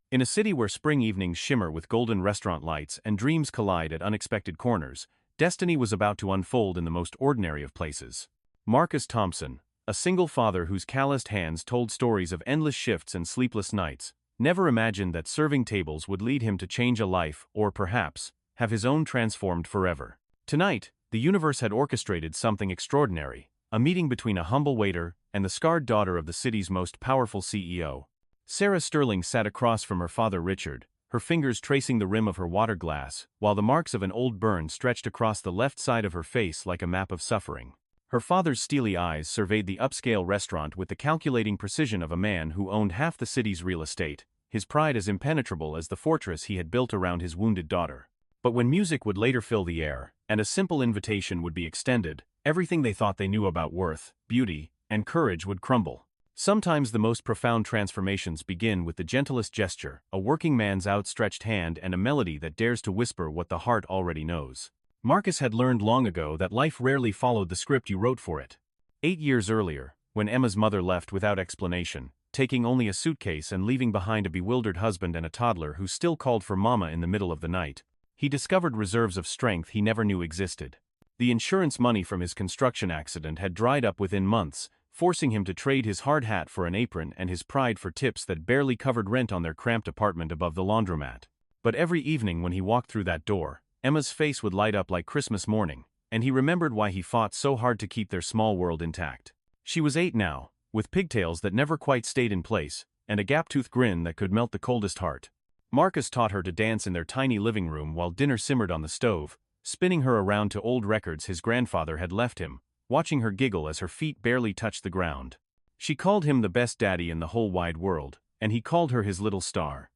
In a city where spring evenings shimmer with golden restaurant lights and dreams collide at unexpected corners, destiny was about to unfold in the most ordinary of places. Marcus Thompson, a single father whose calloused hands told stories of endless shifts and sleepless nights, never imagined that serving tables would lead him to change a life or, perhaps, have his own transformed forever. Tonight, the universe had orchestrated something extraordinary, a meeting between a humble waiter and the scarred daughter of the city's most powerful CEO. Sarah Sterling sat across from her father Richard, her fingers tracing the rim of her water glass, while the marks of an old burn stretched across the left side of her face like a map of suffering. Her father's steely eyes surveyed the upscale restaurant with the calculating precision of a man who owned half the city's real estate, his pride as impenetrable as the fortress he had built around his wounded daughter. But when music would later fill the air, and a simple invitation would be extended, everything they thought they knew about worth, beauty, and courage would crumble. Sometimes the most profound transformations begin with the gentlest gesture, a working man's outstretched hand and a melody that dares to whisper what the heart already knows. Marcus had learned long ago that life rarely followed the script you wrote for it. 8 years earlier, when Emma's mother left without explanation, taking only a suitcase and leaving behind a bewildered husband and a toddler who still called for mama in the middle of the night, he discovered reserves of strength he never knew existed. The insurance money from his construction accident had dried up within months, forcing him to trade his hard hat for an apron and his pride for tips that barely covered rent on their cramped apartment above the laundromat. But every evening when he walked through that door, Emma's face would light up like Christmas morning, and he remembered why he fought so hard to keep their small world intact. She was 8 now, with pigtails that never quite stayed in place, and a gap-toothed grin that could melt the coldest heart. Marcus taught her to dance in their tiny living room while dinner simmered on the stove, spinning her around to old records his grandfather had left him, watching her giggle as her feet barely touched the ground. She called him the best daddy in the whole wide world, and he called her his little star.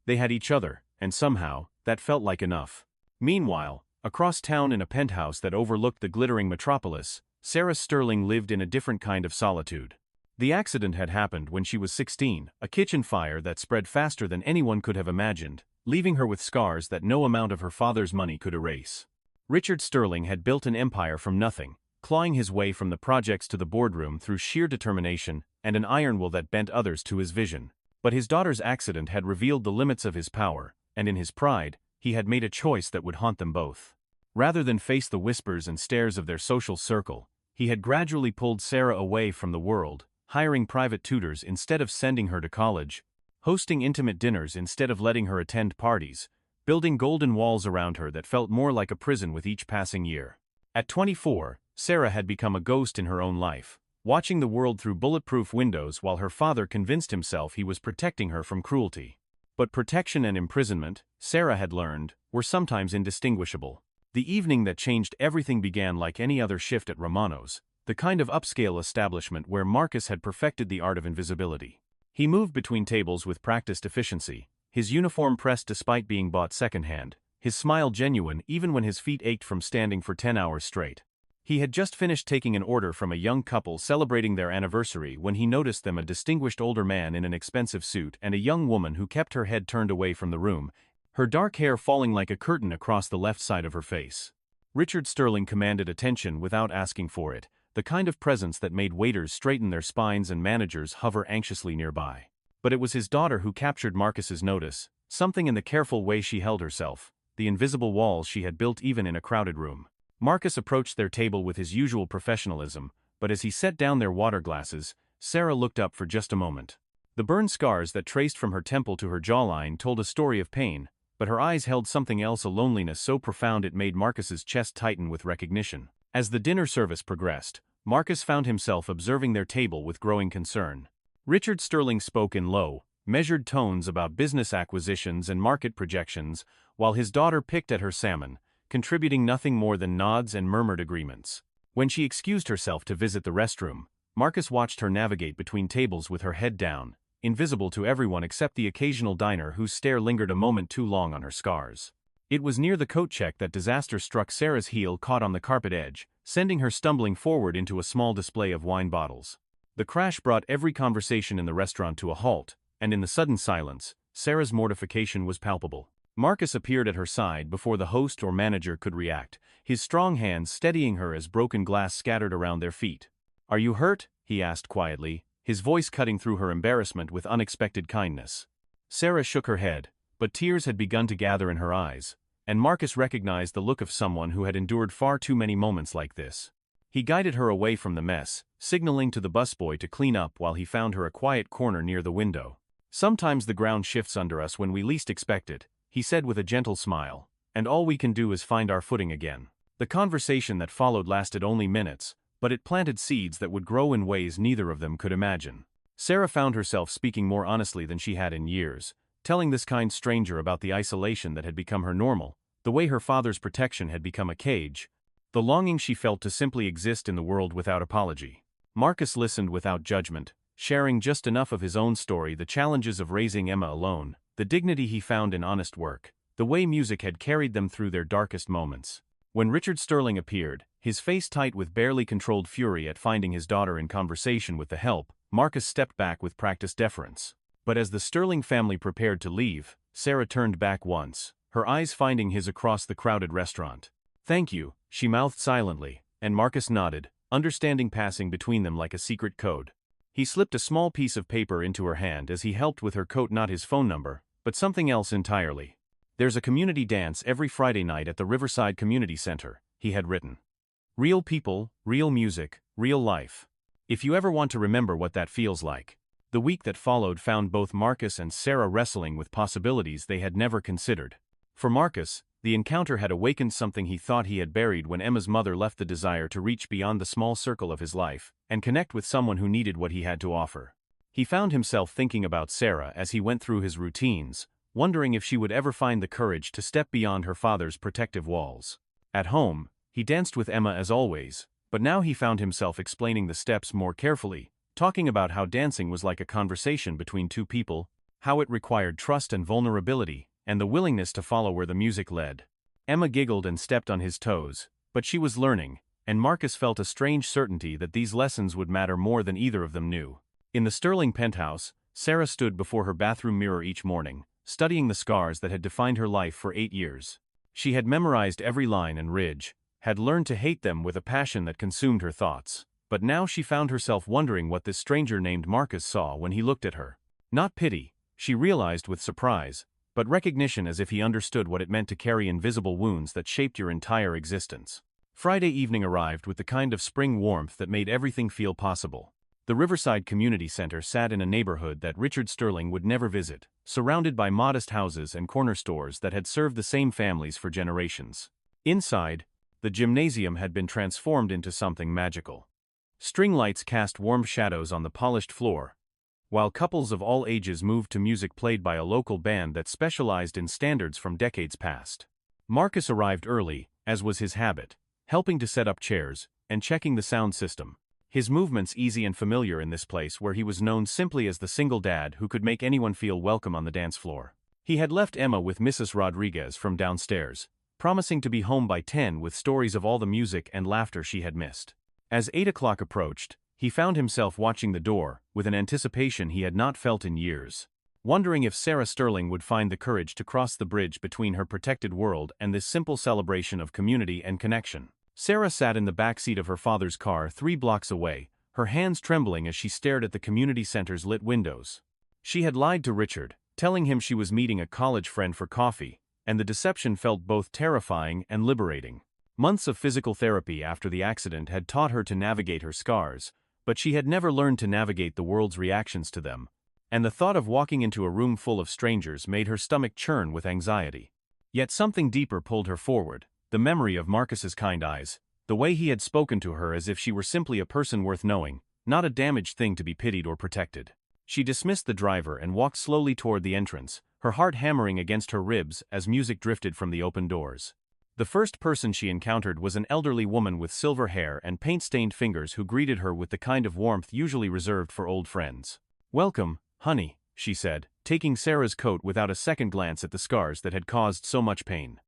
They had each other, and somehow, that felt like enough. Meanwhile, across town in a penthouse that overlooked the glittering metropolis, Sarah Sterling lived in a different kind of solitude. The accident had happened when she was 16, a kitchen fire that spread faster than anyone could have imagined, leaving her with scars that no amount of her father's money could erase. Richard Sterling had built an empire from nothing, clawing his way from the projects to the boardroom through sheer determination and an iron will that bent others to his vision. But his daughter's accident had revealed the limits of his power, and in his pride, he had made a choice that would haunt them both. Rather than face the whispers and stares of their social circle, he had gradually pulled Sarah away from the world, hiring private tutors instead of sending her to college, hosting intimate dinners instead of letting her attend parties, building golden walls around her that felt more like a prison with each passing year. At 24, Sarah had become a ghost in her own life, watching the world through bulletproof windows while her father convinced himself he was protecting her from cruelty. But protection and imprisonment, Sarah had learned, were sometimes indistinguishable. The evening that changed everything began like any other shift at Romano's, the kind of upscale establishment where Marcus had perfected the art of invisibility. He moved between tables with practiced efficiency, his uniform pressed despite being bought secondhand, his smile genuine even when his feet ached from standing for 10 hours straight. He had just finished taking an order from a young couple celebrating their anniversary when he noticed them, a distinguished older man in an expensive suit and a young woman who kept her head turned away from the room, her dark hair falling like a curtain across the left side of her face. Richard Sterling commanded attention without asking for it, the kind of presence that made waiters straighten their spines and managers hover anxiously nearby. But it was his daughter who captured Marcus's notice, something in the careful way she held herself, the invisible walls she had built even in a crowded room. Marcus approached their table with his usual professionalism, but as he set down their water glasses, Sarah looked up for just a moment. The burn scars that traced from her temple to her jawline told a story of pain, but her eyes held something else, a loneliness so profound it made Marcus's chest tighten with recognition. As the dinner service progressed, Marcus found himself observing their table with growing concern. Richard Sterling spoke in low, measured tones about business acquisitions and market projections, while his daughter picked at her salmon, contributing nothing more than nods and murmured agreements. When she excused herself to visit the restroom, Marcus watched her navigate between tables with her head down, invisible to everyone except the occasional diner whose stare lingered a moment too long on her scars. It was near the coat check that disaster struck. Sarah's heel caught on the carpet edge, sending her stumbling forward into a small display of wine bottles. The crash brought every conversation in the restaurant to a halt, and in the sudden silence, Sarah's mortification was palpable. Marcus appeared at her side before the host or manager could react, his strong hands steadying her as broken glass scattered around their feet. "Are you hurt?" he asked quietly, his voice cutting through her embarrassment with unexpected kindness. Sarah shook her head, but tears had begun to gather in her eyes, and Marcus recognized the look of someone who had endured far too many moments like this. He guided her away from the mess, signaling to the busboy to clean up while he found her a quiet corner near the window. "Sometimes the ground shifts under us when we least expect it," he said with a gentle smile, "and all we can do is find our footing again." The conversation that followed lasted only minutes, but it planted seeds that would grow in ways neither of them could imagine. Sarah found herself speaking more honestly than she had in years, telling this kind stranger about the isolation that had become her normal, the way her father's protection had become a cage, the longing she felt to simply exist in the world without apology. Marcus listened without judgment, sharing just enough of his own story, the challenges of raising Emma alone, the dignity he found in honest work, the way music had carried them through their darkest moments. When Richard Sterling appeared, his face tight with barely controlled fury at finding his daughter in conversation with the help, Marcus stepped back with practiced deference. But as the Sterling family prepared to leave, Sarah turned back once, her eyes finding his across the crowded restaurant. "Thank you," she mouthed silently, and Marcus nodded, understanding passing between them like a secret code. He slipped a small piece of paper into her hand as he helped with her coat, not his phone number, but something else entirely. "There's a community dance every Friday night at the Riverside Community Center," he had written. "Real people, real music, real life. If you ever want to remember what that feels like." The week that followed found both Marcus and Sarah wrestling with possibilities they had never considered. For Marcus, the encounter had awakened something he thought he had buried when Emma's mother left: the desire to reach beyond the small circle of his life and connect with someone who needed what he had to offer. He found himself thinking about Sarah as he went through his routines, wondering if she would ever find the courage to step beyond her father's protective walls. At home, he danced with Emma as always, but now he found himself explaining the steps more carefully, talking about how dancing was like a conversation between two people, how it required trust and vulnerability, and the willingness to follow where the music led. Emma giggled and stepped on his toes, but she was learning, and Marcus felt a strange certainty that these lessons would matter more than either of them knew. In the Sterling penthouse, Sarah stood before her bathroom mirror each morning, studying the scars that had defined her life for 8 years. She had memorized every line and ridge, had learned to hate them with a passion that consumed her thoughts, but now she found herself wondering what this stranger named Marcus saw when he looked at her. Not pity, she realized with surprise, but recognition, as if he understood what it meant to carry invisible wounds that shaped your entire existence. Friday evening arrived with the kind of spring warmth that made everything feel possible. The Riverside Community Center sat in a neighborhood that Richard Sterling would never visit, surrounded by modest houses and corner stores that had served the same families for generations. Inside, the gymnasium had been transformed into something magical. String lights cast warm shadows on the polished floor, while couples of all ages moved to music played by a local band that specialized in standards from decades past. Marcus arrived early, as was his habit, helping to set up chairs and checking the sound system. His movements easy and familiar in this place where he was known simply as the single dad who could make anyone feel welcome on the dance floor. He had left Emma with Mrs. Rodriguez from downstairs, promising to be home by 10 with stories of all the music and laughter she had missed. As 8 o'clock approached, he found himself watching the door, with an anticipation he had not felt in years, wondering if Sarah Sterling would find the courage to cross the bridge between her protected world and this simple celebration of community and connection. Sarah sat in the back seat of her father's car 3 blocks away, her hands trembling as she stared at the community center's lit windows. She had lied to Richard, telling him she was meeting a college friend for coffee, and the deception felt both terrifying and liberating. Months of physical therapy after the accident had taught her to navigate her scars, but she had never learned to navigate the world's reactions to them, and the thought of walking into a room full of strangers made her stomach churn with anxiety. Yet something deeper pulled her forward, the memory of Marcus's kind eyes, the way he had spoken to her as if she were simply a person worth knowing, not a damaged thing to be pitied or protected. She dismissed the driver and walked slowly toward the entrance, her heart hammering against her ribs as music drifted from the open doors. The first person she encountered was an elderly woman with silver hair and paint-stained fingers who greeted her with the kind of warmth usually reserved for old friends. "Welcome, honey," she said, taking Sarah's coat without a second glance at the scars that had caused so much pain.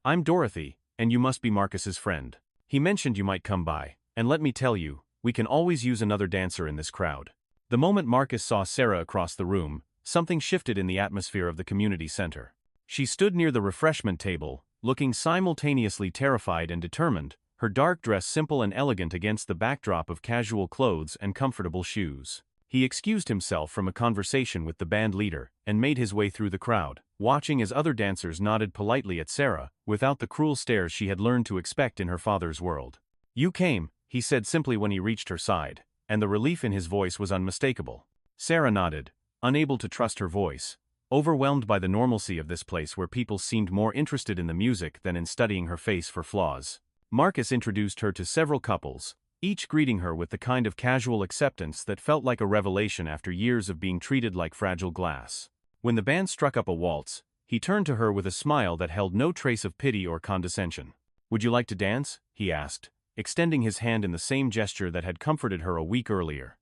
"I'm Dorothy, and you must be Marcus's friend. He mentioned you might come by, and let me tell you, we can always use another dancer in this crowd." The moment Marcus saw Sarah across the room, something shifted in the atmosphere of the community center. She stood near the refreshment table, looking simultaneously terrified and determined, her dark dress simple and elegant against the backdrop of casual clothes and comfortable shoes. He excused himself from a conversation with the band leader and made his way through the crowd, watching as other dancers nodded politely at Sarah, without the cruel stares she had learned to expect in her father's world. "You came," he said simply when he reached her side, and the relief in his voice was unmistakable. Sarah nodded, unable to trust her voice, overwhelmed by the normalcy of this place where people seemed more interested in the music than in studying her face for flaws. Marcus introduced her to several couples, each greeting her with the kind of casual acceptance that felt like a revelation after years of being treated like fragile glass. When the band struck up a waltz, he turned to her with a smile that held no trace of pity or condescension. "Would you like to dance?" he asked, extending his hand in the same gesture that had comforted her a week earlier.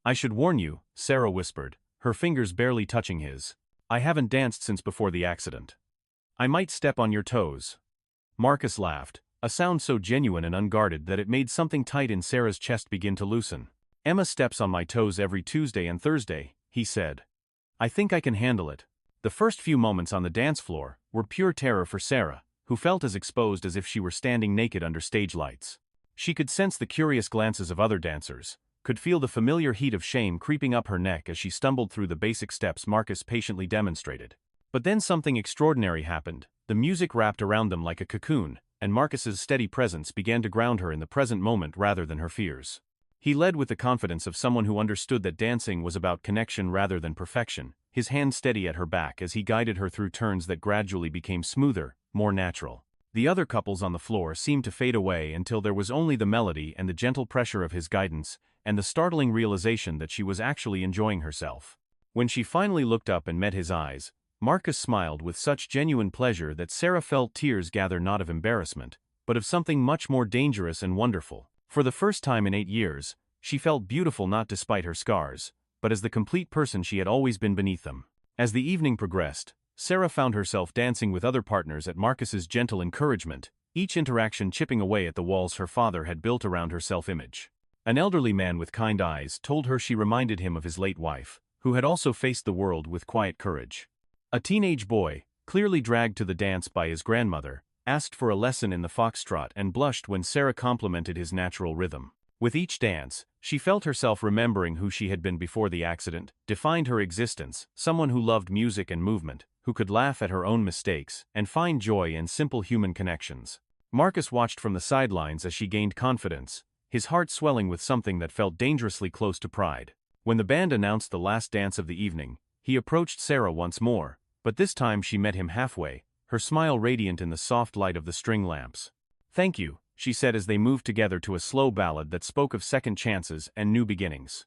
"I should warn you," Sarah whispered, her fingers barely touching his. "I haven't danced since before the accident. I might step on your toes." Marcus laughed, a sound so genuine and unguarded that it made something tight in Sarah's chest begin to loosen. "Emma steps on my toes every Tuesday and Thursday," he said. "I think I can handle it." The first few moments on the dance floor were pure terror for Sarah, who felt as exposed as if she were standing naked under stage lights. She could sense the curious glances of other dancers, could feel the familiar heat of shame creeping up her neck as she stumbled through the basic steps Marcus patiently demonstrated. But then something extraordinary happened. The music wrapped around them like a cocoon, and Marcus's steady presence began to ground her in the present moment rather than her fears. He led with the confidence of someone who understood that dancing was about connection rather than perfection, his hand steady at her back as he guided her through turns that gradually became smoother, more natural. The other couples on the floor seemed to fade away until there was only the melody and the gentle pressure of his guidance, and the startling realization that she was actually enjoying herself. When she finally looked up and met his eyes, Marcus smiled with such genuine pleasure that Sarah felt tears gather not of embarrassment, but of something much more dangerous and wonderful. For the first time in 8 years, she felt beautiful not despite her scars, but as the complete person she had always been beneath them. As the evening progressed, Sarah found herself dancing with other partners at Marcus's gentle encouragement, each interaction chipping away at the walls her father had built around her self-image. An elderly man with kind eyes told her she reminded him of his late wife, who had also faced the world with quiet courage. A teenage boy, clearly dragged to the dance by his grandmother, asked for a lesson in the foxtrot and blushed when Sarah complimented his natural rhythm. With each dance, she felt herself remembering who she had been before the accident, defined her existence, someone who loved music and movement, who could laugh at her own mistakes, and find joy in simple human connections. Marcus watched from the sidelines as she gained confidence, his heart swelling with something that felt dangerously close to pride. When the band announced the last dance of the evening, he approached Sarah once more, but this time she met him halfway, her smile radiant in the soft light of the string lamps. "Thank you," she said as they moved together to a slow ballad that spoke of second chances and new beginnings.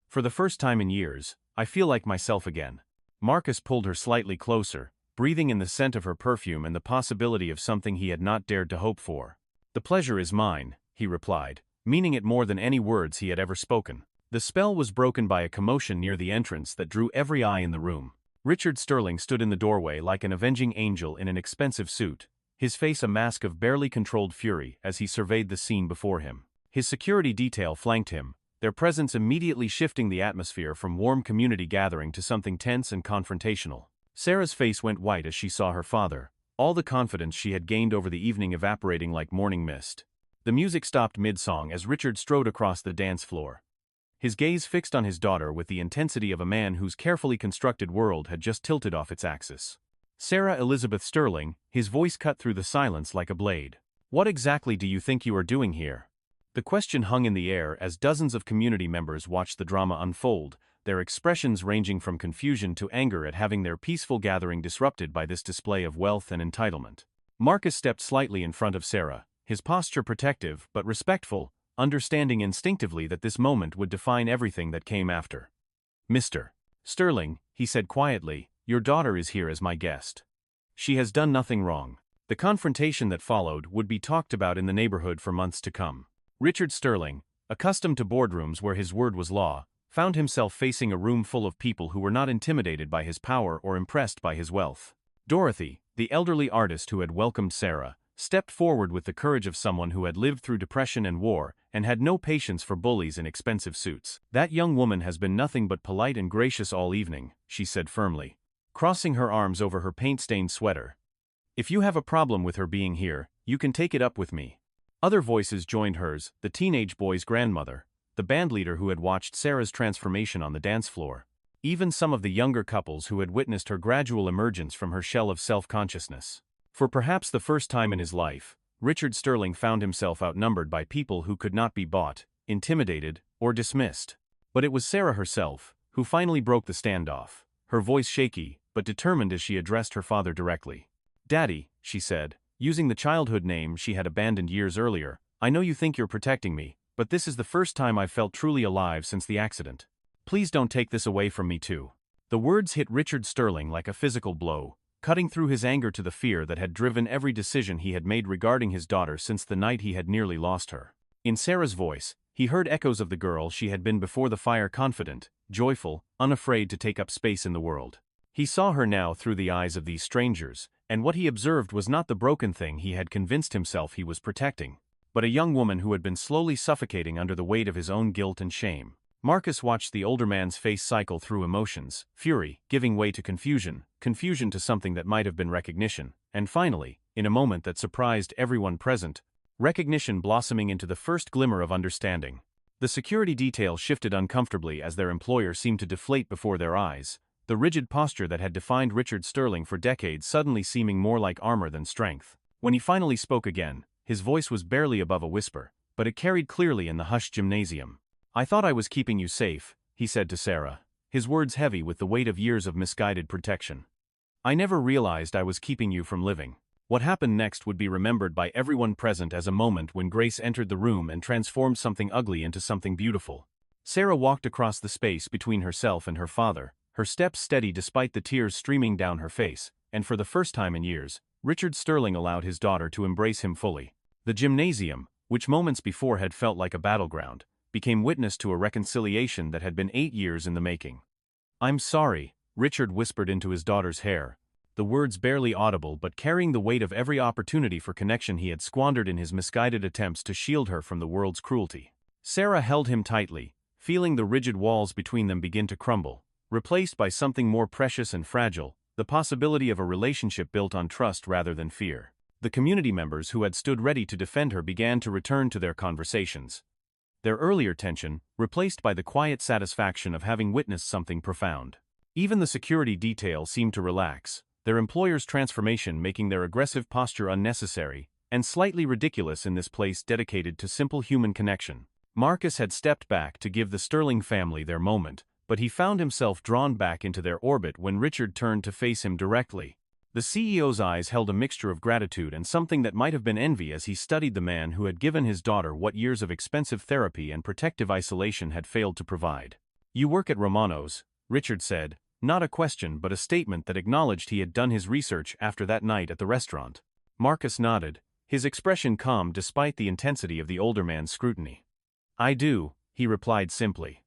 "For the first time in years, I feel like myself again." Marcus pulled her slightly closer, breathing in the scent of her perfume and the possibility of something he had not dared to hope for. "The pleasure is mine," he replied, meaning it more than any words he had ever spoken. The spell was broken by a commotion near the entrance that drew every eye in the room. Richard Sterling stood in the doorway like an avenging angel in an expensive suit, his face a mask of barely controlled fury as he surveyed the scene before him. His security detail flanked him, their presence immediately shifting the atmosphere from warm community gathering to something tense and confrontational. Sarah's face went white as she saw her father, all the confidence she had gained over the evening evaporating like morning mist. The music stopped mid-song as Richard strode across the dance floor, his gaze fixed on his daughter with the intensity of a man whose carefully constructed world had just tilted off its axis. "Sarah Elizabeth Sterling," his voice cut through the silence like a blade. "What exactly do you think you are doing here?" The question hung in the air as dozens of community members watched the drama unfold, their expressions ranging from confusion to anger at having their peaceful gathering disrupted by this display of wealth and entitlement. Marcus stepped slightly in front of Sarah, his posture protective but respectful, understanding instinctively that this moment would define everything that came after. "Mr. Sterling," he said quietly, "your daughter is here as my guest. She has done nothing wrong." The confrontation that followed would be talked about in the neighborhood for months to come. Richard Sterling, accustomed to boardrooms where his word was law, found himself facing a room full of people who were not intimidated by his power or impressed by his wealth. Dorothy, the elderly artist who had welcomed Sarah, stepped forward with the courage of someone who had lived through depression and war and had no patience for bullies in expensive suits. "That young woman has been nothing but polite and gracious all evening," she said firmly, crossing her arms over her paint-stained sweater. "If you have a problem with her being here, you can take it up with me." Other voices joined hers, the teenage boy's grandmother, the bandleader who had watched Sarah's transformation on the dance floor. Even some of the younger couples who had witnessed her gradual emergence from her shell of self-consciousness. For perhaps the first time in his life, Richard Sterling found himself outnumbered by people who could not be bought, intimidated, or dismissed. But it was Sarah herself who finally broke the standoff, her voice shaky, but determined as she addressed her father directly. "Daddy," she said, using the childhood name she had abandoned years earlier, "I know you think you're protecting me, but this is the first time I've felt truly alive since the accident. Please don't take this away from me too." The words hit Richard Sterling like a physical blow, cutting through his anger to the fear that had driven every decision he had made regarding his daughter since the night he had nearly lost her. In Sarah's voice, he heard echoes of the girl she had been before the fire, confident, joyful, unafraid to take up space in the world. He saw her now through the eyes of these strangers, and what he observed was not the broken thing he had convinced himself he was protecting, but a young woman who had been slowly suffocating under the weight of his own guilt and shame. Marcus watched the older man's face cycle through emotions, fury, giving way to confusion, confusion to something that might have been recognition, and finally, in a moment that surprised everyone present, recognition blossoming into the first glimmer of understanding. The security detail shifted uncomfortably as their employer seemed to deflate before their eyes, the rigid posture that had defined Richard Sterling for decades suddenly seeming more like armor than strength. When he finally spoke again, his voice was barely above a whisper, but it carried clearly in the hushed gymnasium. "I thought I was keeping you safe," he said to Sarah, his words heavy with the weight of years of misguided protection. "I never realized I was keeping you from living." What happened next would be remembered by everyone present as a moment when Grace entered the room and transformed something ugly into something beautiful. Sarah walked across the space between herself and her father, her steps steady despite the tears streaming down her face, and for the first time in years, Richard Sterling allowed his daughter to embrace him fully. The gymnasium, which moments before had felt like a battleground, became witness to a reconciliation that had been 8 years in the making. "I'm sorry," Richard whispered into his daughter's hair, the words barely audible but carrying the weight of every opportunity for connection he had squandered in his misguided attempts to shield her from the world's cruelty. Sarah held him tightly, feeling the rigid walls between them begin to crumble, replaced by something more precious and fragile, the possibility of a relationship built on trust rather than fear. The community members who had stood ready to defend her began to return to their conversations, their earlier tension replaced by the quiet satisfaction of having witnessed something profound. Even the security detail seemed to relax, their employer's transformation making their aggressive posture unnecessary and slightly ridiculous in this place dedicated to simple human connection. Marcus had stepped back to give the Sterling family their moment, but he found himself drawn back into their orbit when Richard turned to face him directly. The CEO's eyes held a mixture of gratitude and something that might have been envy as he studied the man who had given his daughter what years of expensive therapy and protective isolation had failed to provide. "You work at Romano's," Richard said, not a question but a statement that acknowledged he had done his research after that night at the restaurant. Marcus nodded, his expression calm despite the intensity of the older man's scrutiny. "I do," he replied simply.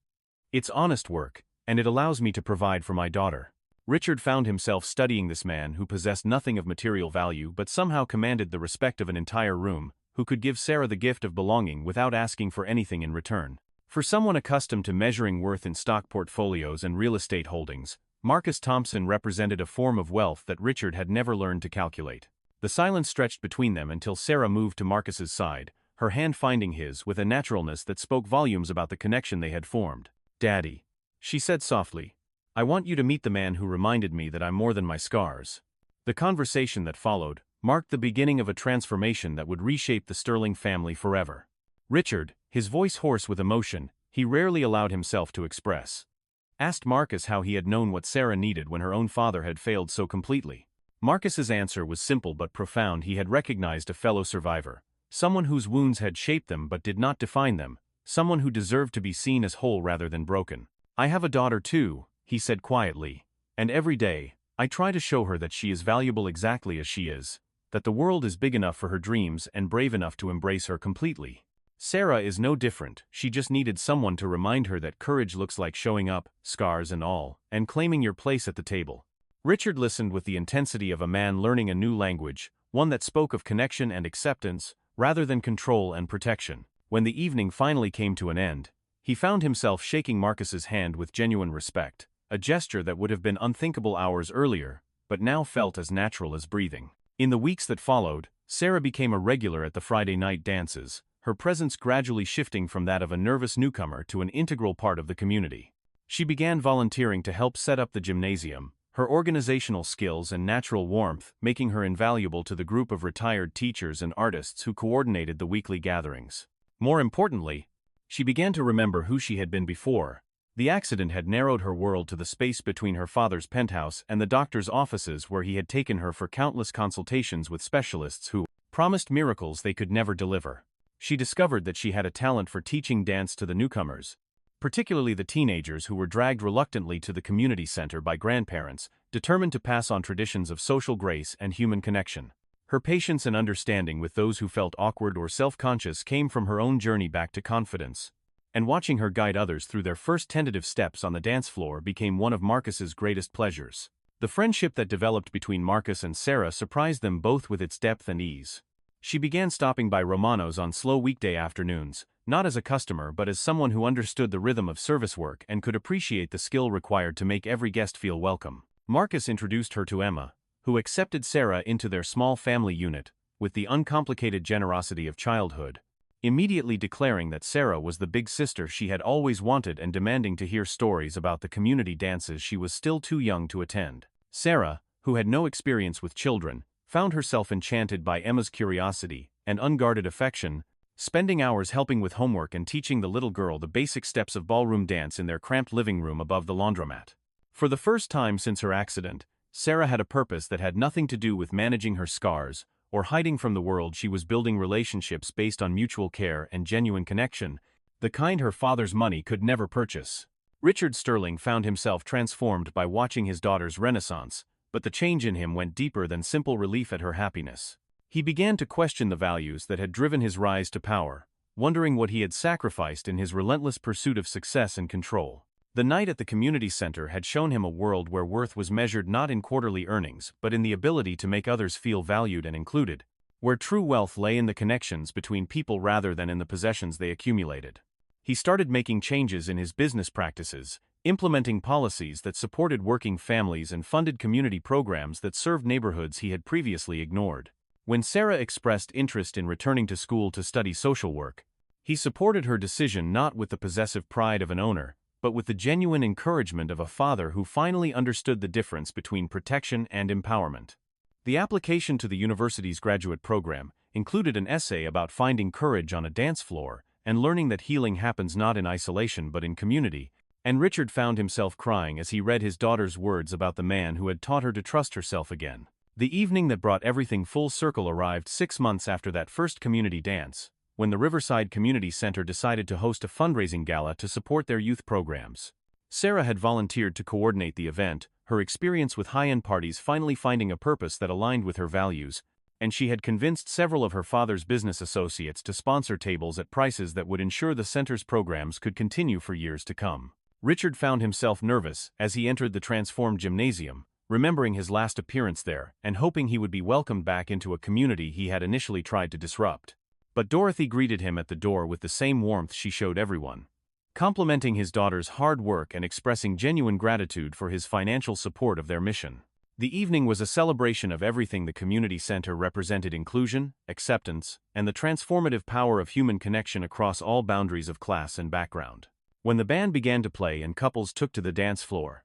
"It's honest work, and it allows me to provide for my daughter." Richard found himself studying this man who possessed nothing of material value but somehow commanded the respect of an entire room, who could give Sarah the gift of belonging without asking for anything in return. For someone accustomed to measuring worth in stock portfolios and real estate holdings, Marcus Thompson represented a form of wealth that Richard had never learned to calculate. The silence stretched between them until Sarah moved to Marcus's side, her hand finding his with a naturalness that spoke volumes about the connection they had formed. "Daddy," she said softly, "I want you to meet the man who reminded me that I'm more than my scars." The conversation that followed marked the beginning of a transformation that would reshape the Sterling family forever. Richard, his voice hoarse with emotion, he rarely allowed himself to express, asked Marcus how he had known what Sarah needed when her own father had failed so completely. Marcus's answer was simple but profound. He had recognized a fellow survivor, someone whose wounds had shaped them but did not define them, someone who deserved to be seen as whole rather than broken. "I have a daughter too," he said quietly, "and every day, I try to show her that she is valuable exactly as she is, that the world is big enough for her dreams and brave enough to embrace her completely. Sarah is no different, she just needed someone to remind her that courage looks like showing up, scars and all, and claiming your place at the table." Richard listened with the intensity of a man learning a new language, one that spoke of connection and acceptance, rather than control and protection. When the evening finally came to an end, he found himself shaking Marcus's hand with genuine respect, a gesture that would have been unthinkable hours earlier, but now felt as natural as breathing. In the weeks that followed, Sarah became a regular at the Friday night dances, her presence gradually shifting from that of a nervous newcomer to an integral part of the community. She began volunteering to help set up the gymnasium, her organizational skills and natural warmth making her invaluable to the group of retired teachers and artists who coordinated the weekly gatherings. More importantly, she began to remember who she had been before. The accident had narrowed her world to the space between her father's penthouse and the doctor's offices where he had taken her for countless consultations with specialists who promised miracles they could never deliver. She discovered that she had a talent for teaching dance to the newcomers, particularly the teenagers who were dragged reluctantly to the community center by grandparents, determined to pass on traditions of social grace and human connection. Her patience and understanding with those who felt awkward or self-conscious came from her own journey back to confidence. And watching her guide others through their first tentative steps on the dance floor became one of Marcus's greatest pleasures. The friendship that developed between Marcus and Sarah surprised them both with its depth and ease. She began stopping by Romano's on slow weekday afternoons, not as a customer but as someone who understood the rhythm of service work and could appreciate the skill required to make every guest feel welcome. Marcus introduced her to Emma, who accepted Sarah into their small family unit, with the uncomplicated generosity of childhood, immediately declaring that Sarah was the big sister she had always wanted and demanding to hear stories about the community dances she was still too young to attend. Sarah, who had no experience with children, found herself enchanted by Emma's curiosity and unguarded affection, spending hours helping with homework and teaching the little girl the basic steps of ballroom dance in their cramped living room above the laundromat. For the first time since her accident, Sarah had a purpose that had nothing to do with managing her scars or hiding from the world. She was building relationships based on mutual care and genuine connection, the kind her father's money could never purchase. Richard Sterling found himself transformed by watching his daughter's renaissance, but the change in him went deeper than simple relief at her happiness. He began to question the values that had driven his rise to power, wondering what he had sacrificed in his relentless pursuit of success and control. The night at the community center had shown him a world where worth was measured not in quarterly earnings but in the ability to make others feel valued and included, where true wealth lay in the connections between people rather than in the possessions they accumulated. He started making changes in his business practices, implementing policies that supported working families and funded community programs that served neighborhoods he had previously ignored. When Sarah expressed interest in returning to school to study social work, he supported her decision not with the possessive pride of an owner, but with the genuine encouragement of a father who finally understood the difference between protection and empowerment. The application to the university's graduate program included an essay about finding courage on a dance floor and learning that healing happens not in isolation but in community, and Richard found himself crying as he read his daughter's words about the man who had taught her to trust herself again. The evening that brought everything full circle arrived 6 months after that first community dance, when the Riverside Community Center decided to host a fundraising gala to support their youth programs. Sarah had volunteered to coordinate the event, her experience with high-end parties finally finding a purpose that aligned with her values, and she had convinced several of her father's business associates to sponsor tables at prices that would ensure the center's programs could continue for years to come. Richard found himself nervous as he entered the transformed gymnasium, remembering his last appearance there and hoping he would be welcomed back into a community he had initially tried to disrupt. But Dorothy greeted him at the door with the same warmth she showed everyone, complimenting his daughter's hard work and expressing genuine gratitude for his financial support of their mission. The evening was a celebration of everything the community center represented: inclusion, acceptance, and the transformative power of human connection across all boundaries of class and background. When the band began to play and couples took to the dance floor,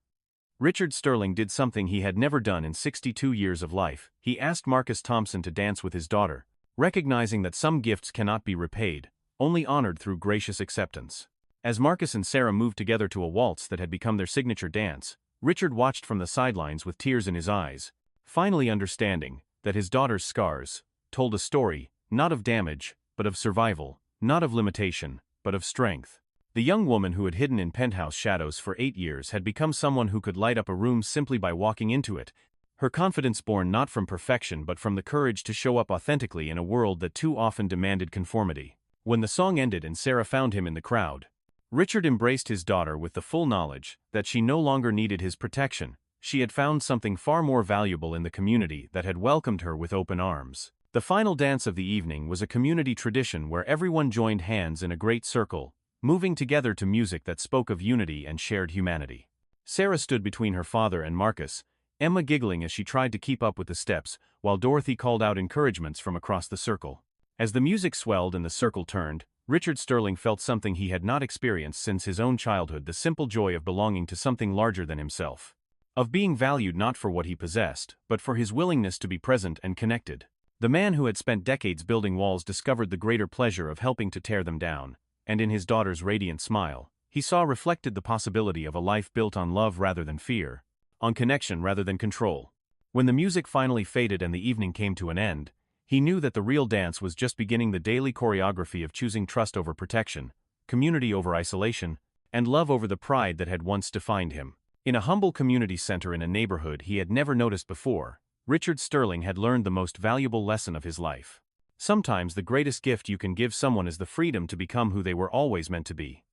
Richard Sterling did something he had never done in 62 years of life. He asked Marcus Thompson to dance with his daughter, recognizing that some gifts cannot be repaid, only honored through gracious acceptance. As Marcus and Sarah moved together to a waltz that had become their signature dance, Richard watched from the sidelines with tears in his eyes, finally understanding that his daughter's scars told a story, not of damage, but of survival, not of limitation, but of strength. The young woman who had hidden in penthouse shadows for 8 years had become someone who could light up a room simply by walking into it, her confidence born not from perfection but from the courage to show up authentically in a world that too often demanded conformity. When the song ended and Sarah found him in the crowd, Richard embraced his daughter with the full knowledge that she no longer needed his protection. She had found something far more valuable in the community that had welcomed her with open arms. The final dance of the evening was a community tradition where everyone joined hands in a great circle, moving together to music that spoke of unity and shared humanity. Sarah stood between her father and Marcus, Emma giggling as she tried to keep up with the steps, while Dorothy called out encouragements from across the circle. As the music swelled and the circle turned, Richard Sterling felt something he had not experienced since his own childhood: the simple joy of belonging to something larger than himself. Of being valued not for what he possessed, but for his willingness to be present and connected. The man who had spent decades building walls discovered the greater pleasure of helping to tear them down, and in his daughter's radiant smile, he saw reflected the possibility of a life built on love rather than fear, on connection rather than control. When the music finally faded and the evening came to an end, he knew that the real dance was just beginning: the daily choreography of choosing trust over protection, community over isolation, and love over the pride that had once defined him. In a humble community center in a neighborhood he had never noticed before, Richard Sterling had learned the most valuable lesson of his life. Sometimes the greatest gift you can give someone is the freedom to become who they were always meant to be.